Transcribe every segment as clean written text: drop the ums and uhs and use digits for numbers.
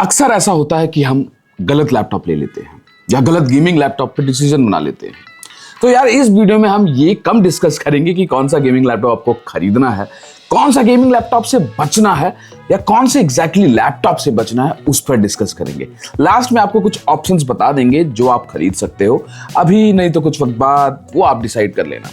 अक्सर ऐसा होता है कि हम गलत लैपटॉप ले लेते हैं या गलत गेमिंग लैपटॉप पे डिसीजन बना लेते हैं। तो यार इस वीडियो में हम ये कम डिस्कस करेंगे कि कौन सा गेमिंग लैपटॉप आपको खरीदना है, कौन सा गेमिंग लैपटॉप से बचना है या कौन से एग्जैक्टली लैपटॉप से बचना है, उस पर डिस्कस करेंगे। लास्ट में आपको कुछ ऑप्शंस बता देंगे जो आप खरीद सकते हो अभी, नहीं तो कुछ वक्त बाद, वो आप डिसाइड कर लेना।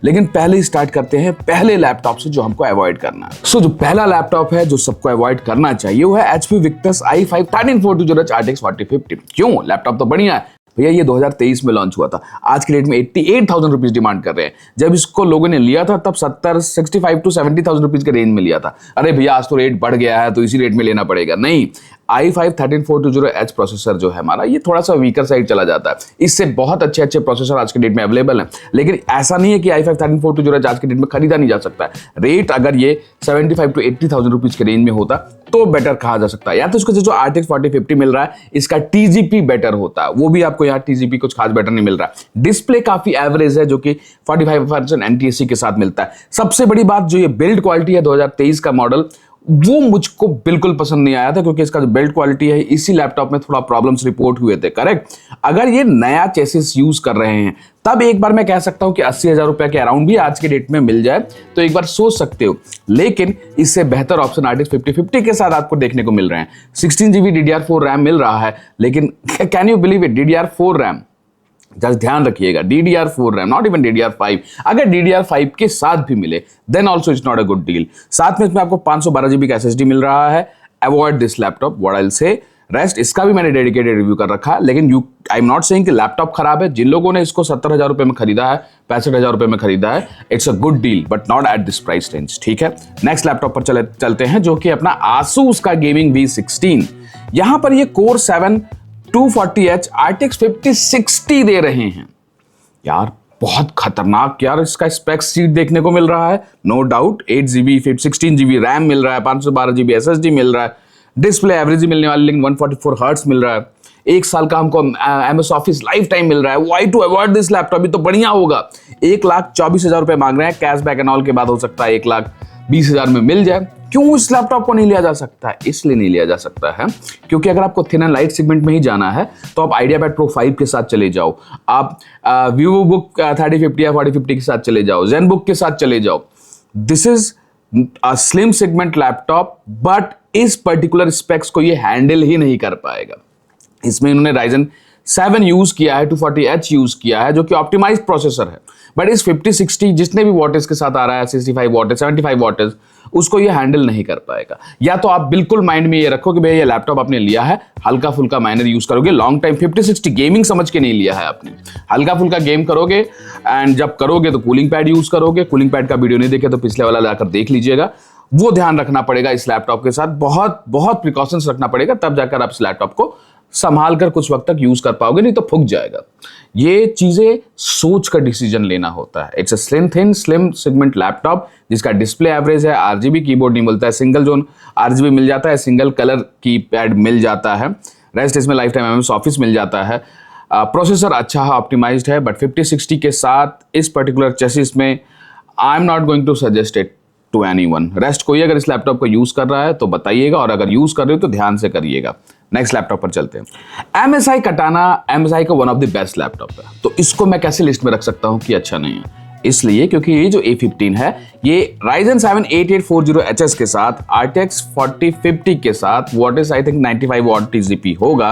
लेकिन पहले ही स्टार्ट करते हैं पहले लैपटॉप से जो हमको अवॉइड करना है। जो पहला लैपटॉप है जो सबको अवॉइड करना चाहिए वो है HP Victus i5 13420 RTX 4050। क्यों? लैपटॉप तो बढ़िया है भैया, ये 2023 में लॉन्च हुआ था। आज की डेट में 88,000 रुपीज डिमांड कर रहे हैं। जब इसको लोगों ने लिया था तब 65 to 70,000 रुपीज के रेंज में लिया था। अरे भैया आज तो रेट बढ़ गया है तो इसी रेट में लेना पड़ेगा। नहीं, i5 13420H प्रोसेसर जो है हमारा, ये थोड़ा सा वीकर साइड चला जाता है। इससे बहुत अच्छे प्रोसेसर आज के डेट में अवेलेबल हैं। लेकिन ऐसा नहीं है कि i5 13420H आज के डेट में खरीदा नहीं जा सकता है। रेट अगर ये 75 to 80,000 रुपीज के रेंज में होता तो बेटर कहा जा सकता है। या तो इसको जो RTX 4050 मिल रहा है इसका TGP बेटर होता है, वो भी आपको यहाँ TGP कुछ खास बेटर नहीं मिल रहा है। डिस्प्ले काफी एवरेज है जो कि 45% NTSC के साथ मिलता है। सबसे बड़ी बात जो ये बिल्ड क्वालिटी है 2023 का मॉडल, वो मुझको बिल्कुल पसंद नहीं आया था, क्योंकि इसका जो बिल्ड क्वालिटी है इसी लैपटॉप में थोड़ा प्रॉब्लम्स रिपोर्ट हुए थे। करेक्ट, अगर ये नया चेसिस यूज कर रहे हैं तब एक बार मैं कह सकता हूं कि 80,000 रुपए के अराउंड भी आज के डेट में मिल जाए तो एक बार सोच सकते हो। लेकिन इससे बेहतर ऑप्शन RTX 5050 के साथ आपको देखने को मिल रहे हैं। 16GB DDR4 रैम मिल रहा है, लेकिन can you believe it, DDR4 RAM, just ध्यान रखिएगा, DDR4 RAM, not even DDR5। अगर DDR5 के साथ भी मिले then also it's not a good deal. साथ में इसमें आपको 512GB का SSD मिल रहा है। Avoid this laptop, what I will say. Rest इसका भी मैंने डेडिकेटेड रिव्यू कर रखा है। लेकिन आई एम नॉट सेइंग कि लैपटॉप खराब है। जिन लोगों ने इसको 70,000 रुपए में खरीदा है, 65,000 रुपए में खरीदा है, it's a good deal but not at this price range. ठीक है, नेक्स्ट लैपटॉप पर चलते हैं जो कि अपना Asus का गेमिंग V16। यहां पर ये Core 7 240H RTX 5060 दे रहे हैं। यार बहुत खतरनाक यार इसका स्पेक्स सीट देखने को मिल रहा है, no doubt. 8GB 16GB RAM मिल रहा है, 512GB SSD मिल रहा है, डिस्प्ले एवरेज मिलने वाली, लेकिन 144 हर्ट्ज मिल रहा है। एक साल का हमको MS ऑफिस लाइफ टाइम मिल रहा है। Why to avoid this laptop, तो बढ़िया होगा। 1,24,000 रुपए मांग रहे हैं, कैशबैक एंड ऑल के बाद हो सकता है 1,20,000 में मिल जाए। क्यों इस लैपटॉप को नहीं लिया जा सकता है? इसलिए नहीं लिया जा सकता है क्योंकि अगर आपको थिन एंड लाइट सेगमेंट में ही जाना है तो आप आइडियापैड Pro 5 के साथ चले जाओ, आप VivoBook 3050 या 4050 के साथ चले जाओ, ZenBook के साथ चले जाओ। This is a slim segment laptop, but इस पर्टिकुलर स्पेक्स को ये हैंडल ही नहीं कर पाएगा। इसमें इन्होंने Ryzen 7 यूज किया है, 240H यूज किया है जो कि ऑप्टिमाइज्ड प्रोसेसर है, बट इस 5060 जितने भी वॉटेज के साथ आ रहा है, 65 वॉटेज 75 वॉटेज, उसको ये हैंडल नहीं कर पाएगा। या तो आप बिल्कुल माइंड में ये रखो कि भैया ये लैपटॉप आपने लिया है, हल्का फुल्का माइनर यूज करोगे, लॉन्ग टाइम 5060 गेमिंग समझ के नहीं लिया है आपने, हल्का फुल्का गेम करोगे। एंड जब करोगे तो कूलिंग पैड यूज करोगे। कूलिंग पैड का वीडियो नहीं देखे तो पिछले वाला जाकर देख लीजिएगा। वो ध्यान रखना पड़ेगा इस लैपटॉप के साथ, बहुत बहुत प्रिकॉशंस रखना पड़ेगा, तब जाकर आप इस लैपटॉप को संभाल कर कुछ वक्त तक यूज कर पाओगे, नहीं तो फूक जाएगा। ये चीजें सोच कर डिसीजन लेना होता है। It's a slim segment laptop जिसका डिस्प्ले एवरेज है। RGB कीबोर्ड नहीं मिलता है, सिंगल जोन RGB मिल जाता है, सिंगल कलर की पैड मिल जाता है। रेस्ट इसमें लाइफ टाइम MS ऑफिस मिल जाता है। प्रोसेसर अच्छा है, ऑप्टिमाइज्ड है, बट 5060 के साथ इस पर्टिकुलर चेसिस में I am not going to suggest it to anyone. Rest कोई अगर इस लैपटॉप को यूज कर रहा है तो बताइएगा, और अगर यूज कर रहे हो तो ध्यान से करिएगा। नेक्स्ट लैपटॉप पर चलते हैं। MSI Katana, MSI का one of the best laptop है, तो इसको मैं कैसे लिस्ट में रख सकता हूं कि अच्छा नहीं है? इसलिए क्योंकि ये जो A15 है ये Ryzen 7 8840HS के साथ RTX 4050 के साथ wattage I think 95 what TGP होगा।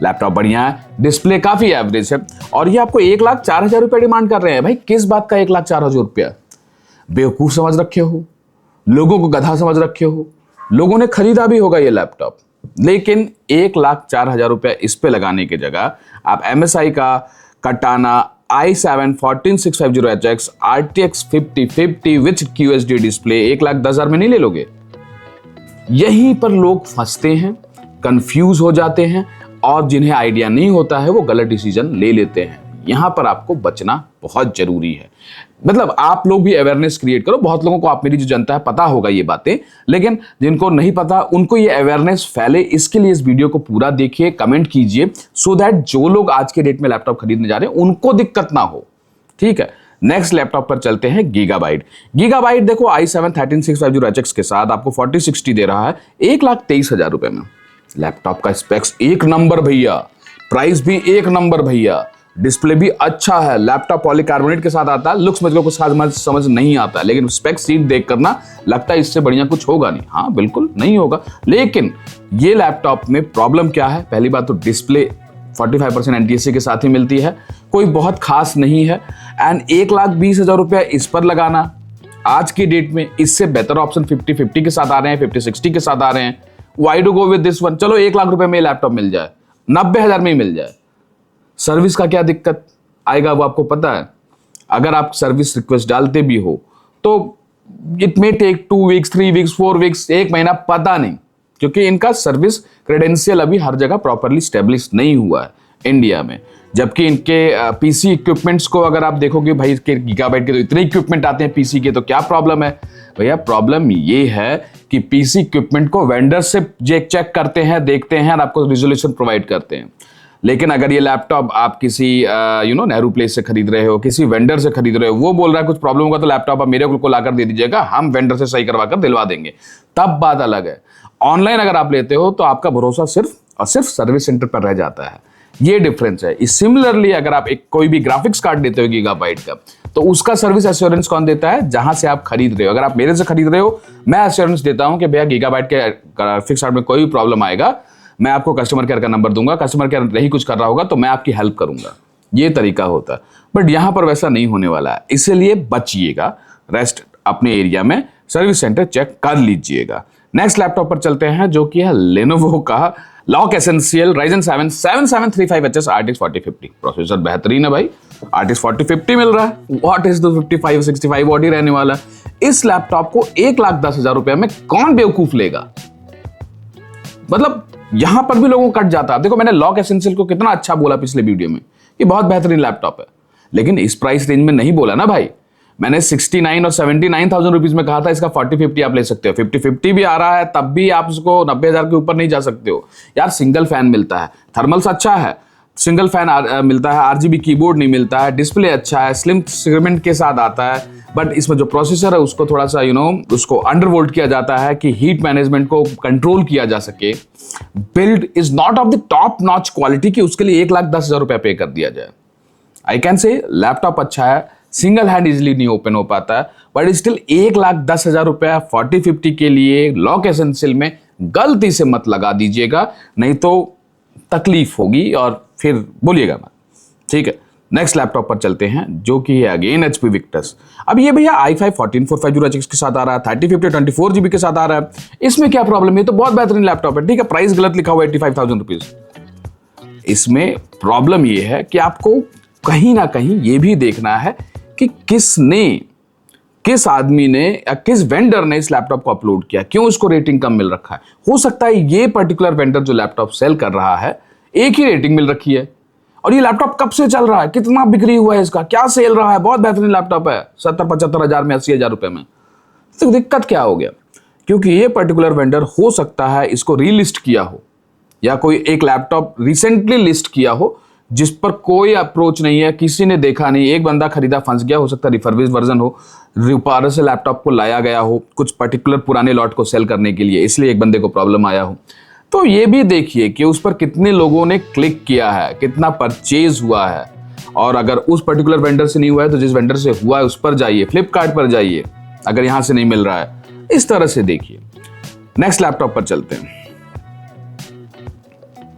लैपटॉप बढ़िया है, डिस्प्ले काफी एवरेज है, और ये आपको 1,04,000 रुपये डिमांड कर रहे हैं। भाई किस बात का 1,04,000 रुपया? बेवकूफ समझ रखे हो, लोगों को गधा समझ रखे हो, लोगों ने खरीदा भी होगा ये लैपटॉप, लेकिन 1,04,000 रुपया इस पे लगाने की जगह आप MSI का Katana i7 14650HX RTX 5050 with QHD display 1,10,000 में नहीं ले लोगे? यहीं पर लोग फंसते हैं, कंफ्यूज हो जाते हैं, और जिन्हें आइडिया नहीं होता है वो गलत डिसीजन ले लेते हैं। यहां पर आपको बचना बहुत जरूरी है। मतलब आप लोग भी अवेयरनेस क्रिएट करो। बहुत लोगों को, आप मेरी जो जनता है, पता होगा ये बातें, लेकिन जिनको नहीं पता उनको ये अवेयरनेस फैले, इसके लिए इस वीडियो को पूरा देखिए, कमेंट कीजिए, सो दैट जो लोग आज के डेट में लैपटॉप खरीदने जा रहे हैं उनको दिक्कत ना हो। ठीक है, नेक्स्ट लैपटॉप पर चलते हैं। गीगाबाइट देखो i7 13650HX के साथ आपको 4060 दे रहा है 1,23,000 रुपए में। लैपटॉप का स्पेक्स एक नंबर भैया, प्राइस भी एक नंबर भैया, डिस्प्ले भी अच्छा है, लैपटॉप पॉलीकार्बोनेट के साथ आता है, लुक्स मुझको कुछ खास समझ नहीं आता है, लेकिन स्पेक्स सीट देख करना लगता है इससे बढ़िया कुछ होगा नहीं। हाँ बिल्कुल नहीं होगा, लेकिन ये लैपटॉप में प्रॉब्लम क्या है? पहली बात तो डिस्प्ले 45% NTSC के साथ ही मिलती है, कोई बहुत खास नहीं है। एंड 1,20,000 रुपया इस पर लगाना आज की डेट में, इससे बेहतर ऑप्शन 50-50 के साथ आ रहे हैं, 50-60 के साथ आ रहे हैं। Why to go with this one? चलो 1,00,000 रुपए में लैपटॉप मिल जाए, 90,000 में ही मिल जाए। सर्विस का क्या दिक्कत आएगा वो आपको पता है? अगर आप सर्विस रिक्वेस्ट डालते भी हो तो it may take 2 weeks, 3 weeks, 4 weeks, एक महीना, पता नहीं, क्योंकि इनका सर्विस क्रेडेंशियल अभी हर जगह प्रॉपरली स्टेब्लिश नहीं हुआ है इंडिया में। जबकि इनके पीसी इक्विपमेंट्स को अगर आप देखोगे, भाई के गीगाबाइट के तो इतने इक्विपमेंट आते हैं पीसी के, तो क्या प्रॉब्लम है भैया? प्रॉब्लम ये है कि पीसी इक्विपमेंट को वेंडर से चेक करते हैं, देखते हैं और आपको रिजोल्यूशन प्रोवाइड करते हैं। लेकिन अगर ये लैपटॉप आप किसी नेहरू प्लेस से खरीद रहे हो, किसी वेंडर से खरीद रहे हो, वो बोल रहा है कुछ प्रॉब्लम होगा तो लैपटॉप आप मेरे को लाकर दे दीजिएगा, हम वेंडर से सही करवा कर दिलवा देंगे, तब बात अलग है। ऑनलाइन अगर आप लेते हो तो आपका भरोसा सिर्फ और सिर्फ सर्विस सेंटर पर रह जाता है, ये डिफरेंस है। सिमिलरली अगर आप एक कोई भी ग्राफिक्स कार्ड लेते हो गीगाबाइट का, तो उसका सर्विस एश्योरेंस कौन देता है? जहां से आप खरीद रहे हो। अगर आप मेरे से खरीद रहे हो, मैं एश्योरेंस देता हूं कि भैया गीगाबाइट के ग्राफिक्स कार्ड में कोई भी प्रॉब्लम आएगा, मैं आपको कस्टमर केयर का नंबर दूंगा, कस्टमर केयर नहीं कुछ कर रहा होगा तो मैं आपकी हेल्प करूंगा, ये तरीका होता है। बट यहां पर वैसा नहीं होने वाला है, इसलिए बचिएगा, रेस्ट अपने एरिया में सर्विस सेंटर चेक कर लीजिएगा। नेक्स्ट लैपटॉप पर चलते हैं, जो कि है लेनोवो का lock essential Ryzen 7 7735HS RTX 4050। Processor बेहतरीन है भाई, RTX 4050 मिल रहा है, what is the 55-65 what he रहने वाला। इस लैपटॉप को 1,10,000 रुपए में कौन बेवकूफ लेगा? मतलब यहां पर भी लोगों को कट जाता है। देखो मैंने लॉक एसेंशियल को कितना अच्छा बोला पिछले वीडियो में, ये बहुत बेहतरीन लैपटॉप है, लेकिन इस प्राइस रेंज में नहीं बोला ना भाई। मैंने 69 और 79,000 रुपीज में कहा था इसका 4050 आप ले सकते हो। 5050 भी आ रहा है, तब भी आप इसको 90,000 के ऊपर नहीं जा सकते हो यार। सिंगल फैन मिलता है, थर्मल्स अच्छा है, सिंगल फैन मिलता है, RGB कीबोर्ड नहीं मिलता है, डिस्प्ले अच्छा है, स्लिम सेगमेंट के साथ आता है। बट इसमें जो प्रोसेसर है उसको थोड़ा सा उसको अंडरवोल्ट किया जाता है कि हीट मैनेजमेंट को कंट्रोल किया जा सके। Build is not of the top notch quality कि उसके लिए 1,10,000 रुपया पे कर दिया जाए। आई कैन से लैपटॉप अच्छा है, सिंगल हैंड इजिली नहीं ओपन हो पाता है, बट स्टिल 1,10,000 रुपया 4050 के लिए लॉक एसेंशियल में गलती से मत लगा दीजिएगा, नहीं तो तकलीफ होगी और फिर बोलिएगा मत, ठीक है। नेक्स्ट लैपटॉप पर चलते हैं, जो कि है अगेन HP Victus। अब ये भैया i5 14450H के साथ आ रहा है, 3050 24GB के साथ आ रहा है। इसमें क्या प्रॉब्लम है? तो बहुत बेहतरीन लैपटॉप है, ठीक है। प्राइस गलत लिखा हुआ है 85,000 रुपीज। इसमें प्रॉब्लम ये है कि आपको कहीं ना कहीं ये भी देखना है कि किस आदमी ने या किस वेंडर ने इस लैपटॉप को अपलोड किया, क्यों उसको रेटिंग कम मिल रखा है। हो सकता है ये पर्टिकुलर वेंडर जो लैपटॉप सेल कर रहा है, एक ही रेटिंग मिल रखी है, और ये लैपटॉप कब से चल रहा है, कितना बिक्री हुआ है इसका, क्या सेल रहा है, बहुत बेहतरीन लैपटॉप है, 70-75 हजार में, 80,000 रुपए में। तो दिक्कत क्या हो गया? क्योंकि ये पर्टिकुलर वेंडर हो सकता है इसको रीलिस्ट किया हो, या कोई एक लैपटॉप रिसेंटली लिस्ट किया हो जिस पर कोई अप्रोच नहीं है, किसी ने देखा नहीं, एक बंदा खरीदा फंस गया, हो सकता है रिफर्बिश वर्जन हो, दोबारा से लैपटॉप को लाया गया हो कुछ पर्टिकुलर पुराने लॉट को सेल करने के लिए, इसलिए एक बंदे को प्रॉब्लम आया हो। तो ये भी देखिए कि उस पर कितने लोगों ने क्लिक किया है, कितना परचेज हुआ है, और अगर उस पर्टिकुलर वेंडर से नहीं हुआ है तो जिस वेंडर से हुआ है उस पर जाइए, फ्लिपकार्ट पर जाइए, अगर यहां से नहीं मिल रहा है, इस तरह से देखिए। नेक्स्ट लैपटॉप पर चलते हैं,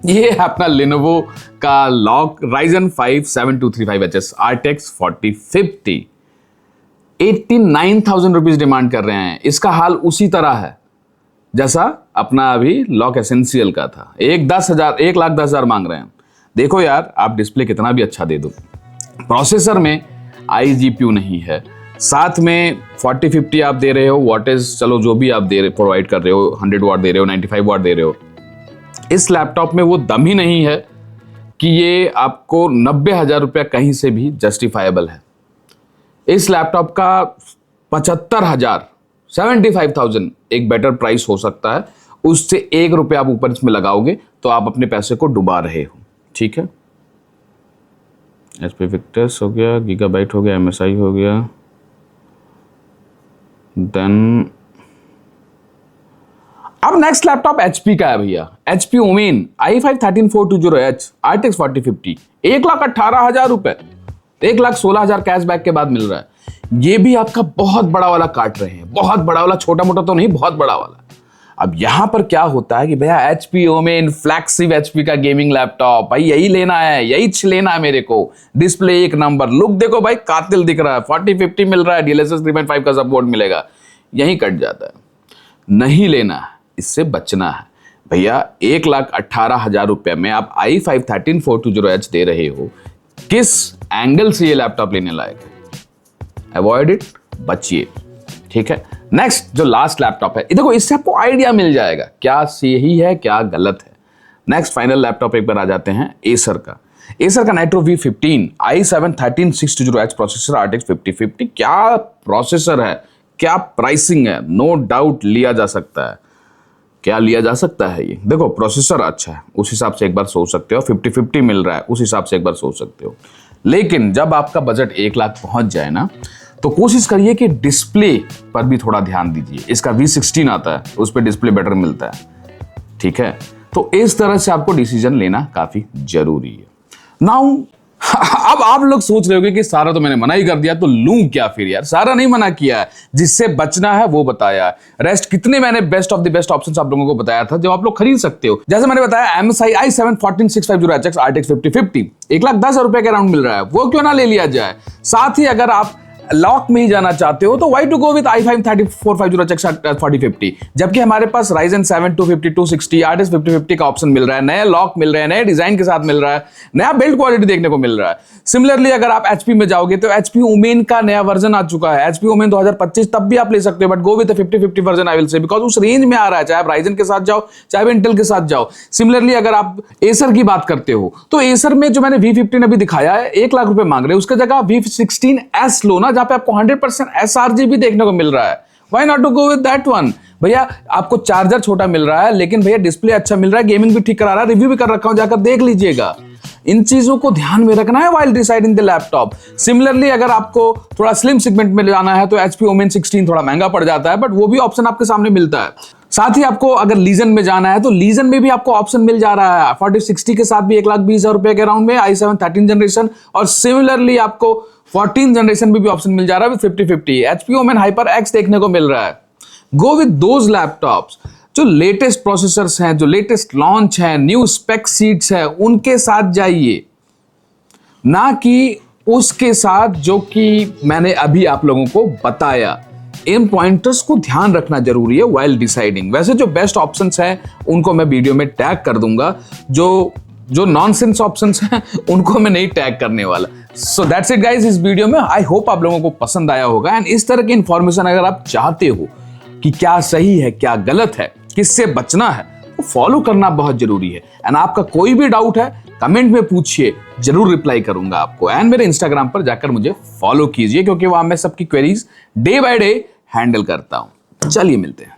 ये है अपना Lenovo का lock Ryzen 5 7235HS RTX 4050। 89,000 rupees demand कर रहे हैं। इसका हाल उसी तरह है जैसा अपना अभी लॉक एसेंशियल का था, 1,10,000 मांग रहे हैं। देखो यार, आप डिस्प्ले कितना भी अच्छा दे दो, प्रोसेसर में iGPU नहीं है, साथ में 4050 आप दे रहे हो, वॉटेज चलो जो भी आप दे रहे प्रोवाइड कर रहे हो, 100 वाट दे रहे हो, 95 वाट दे रहे हो, इस लैपटॉप में वो दम ही नहीं है कि ये आपको 90,000 रुपया कहीं से भी जस्टिफाइबल है। इस लैपटॉप का 75,000 75,000 एक बेटर प्राइस हो सकता है, उससे 1 रुपया आप ऊपर इसमें लगाओगे तो आप अपने पैसे को डुबा रहे हो, ठीक है। HP Victus हो गया, गीगाबाइट हो गया, MSI हो गया, देन अब नेक्स्ट लैपटॉप HP का है भैया, HP women i5 13420H RTX 4050, 1,18,000 रुपए, 1,16,000 कैशबैक के बाद मिल रहा है। ये भी आपका बहुत बड़ा वाला काट रहे हैं, बहुत बड़ा वाला, छोटा मोटा तो नहीं, बहुत बड़ा वाला। अब यहां पर क्या होता है कि भैया HP ओमेन फ्लैगशिप HP का गेमिंग लैपटॉप, भाई यही लेना है, यही लेना है मेरे को, डिस्प्ले एक नंबर, लुक देखो भाई कातिल दिख रहा है, 4050 मिल रहा है, DLSS 3.5 का सपोर्ट मिलेगा, यहीं कट जाता है। नहीं लेना है, इससे बचना है भैया। 1,18,000 रुपए में आप i5 13420H दे रहे हो, किस एंगल से ये लैपटॉप लेने लायक है? अवॉइड इट, बचिए, ठीक है। नेक्स्ट जो लास्ट लैपटॉप है, देखो इससे आपको आइडिया मिल जाएगा क्या सही है क्या गलत है। नेक्स्ट फाइनल लैपटॉप एक बार आ जाते हैं एसर का। एसर का nitro V15 i7 13620H processor, RTX 5050। क्या प्रोसेसर है, क्या प्राइसिंग है, नो डाउट लिया जा सकता है। क्या लिया जा सकता है? ये देखो प्रोसेसर अच्छा है, उस हिसाब से एक बार सोच सकते हो, 5050 मिल रहा है उस हिसाब से एक बार सोच सकते हो। लेकिन जब आपका बजट 1 लाख पहुंच जाए ना, तो कोशिश करिए कि डिस्प्ले पर भी थोड़ा ध्यान दीजिए। इसका V16 आता है, उस पर डिस्प्ले बेटर मिलता है, ठीक है। तो इस तरह से आपको डिसीजन लेना काफी जरूरी है। नाउ अब आप लोग सोच रहे होंगे कि सारा तो मैंने मना ही कर दिया, तो लूं क्या फिर यार? सारा नहीं मना किया है, जिससे बचना है वो बताया है। रेस्ट कितने मैंने best of the best options आप लोगों को बताया था जो आप लोग खरीद सकते हो। जैसे मैंने बताया MSI i7 14650HX RTX 5050 1,10,000 रुपए के अराउंड मिल रहा है, वो क्यों ना ले लिया जाए। साथ ही अगर आप लॉक में ही जाना चाहते हो तो why to go with i5 13450HX 4050, जबकि हमारे पास Ryzen 7 250 260 RTX 5050 का ऑप्शन मिल रहा है, नया लॉक मिल रहे हैं, नए डिजाइन के साथ मिल रहा है, नया बिल्ड क्वालिटी देखने को मिल रहा है। सिमिलरली अगर आप HP में जाओगे तो HP ओमेन का नया वर्जन आ चुका है, HP ओमेन 2025, तब भी आप ले सकते हो, but go with 5050 version I will say, because उस रेंज में आ रहा है, चाहे आप Ryzen के साथ जाओ चाहे इंटेल के साथ जाओ। सिमिलरली अगर आप एसर की बात करते हो तो एसर में जो मैंने V15 अभी दिखाया है 1 लाख रुपए मांग रहे हैं, उसके जगह V16S लो ना, जहां पे आपको 100% sRG भी देखने को मिल रहा है। Why not to go with that one? भैया आपको चार्जर छोटा मिल रहा है, लेकिन भैया डिस्प्ले अच्छा मिल रहा है, गेमिंग भी ठीक करा रहा है, रिव्यू भी कर रखा हूं, जाकर देख लीजिएगा। इन चीजों को ध्यान में रखना है while deciding the laptop। Similarly अगर आपको थोड़ा स्लिम सेगमेंट में जाना है तो HP ओमेन 16 थोड़ा महंगा पड़ जाता है, बट वो भी ऑप्शन आपके सामने मिलता है। साथ ही आपको अगर लीजन में जाना है तो लीजन में भी आपको ऑप्शन मिल जा रहा है, 4060 के साथ भी 1,20,000 रुपए के अराउंड में i7 13 जनरेशन, और सिमिलरली आपको 14 जनरेशन में भी ऑप्शन मिल जा रहा है with 5050। HP Omen hyper X देखने को मिल रहा है। गो विद दोज लैपटॉप्स जो लेटेस्ट प्रोसेसर्स हैं, जो लेटेस्ट लॉन्च हैं, न्यू स्पेक सीट्स हैं, उनके साथ जाइए, ना कि उसके साथ जो कि मैंने अभी आप लोगों को बताया। इन पॉइंटर्स को ध्यान रखना जरूरी है व्हाइल डिसाइडिंग। वैसे जो बेस्ट ऑप्शंस हैं उनको मैं वीडियो में टैग कर दूंगा, जो नॉनसेंस ऑप्शंस हैं उनको मैं नहीं टैग करने वाला। सो दैट्स इट गाइस इस वीडियो में। आई होप आप लोगों को पसंद आया होगा, एंड इस तरह की इंफॉर्मेशन अगर आप चाहते हो कि क्या सही है क्या गलत है, किससे बचना है, तो फॉलो करना बहुत जरूरी है। एंड आपका कोई भी डाउट है कमेंट में पूछिए, जरूर रिप्लाई करूंगा आपको। एंड मेरे इंस्टाग्राम पर जाकर मुझे फॉलो कीजिए, क्योंकि वहां मैं सबकी queries day by day handle करता हूं। चलिए मिलते हैं।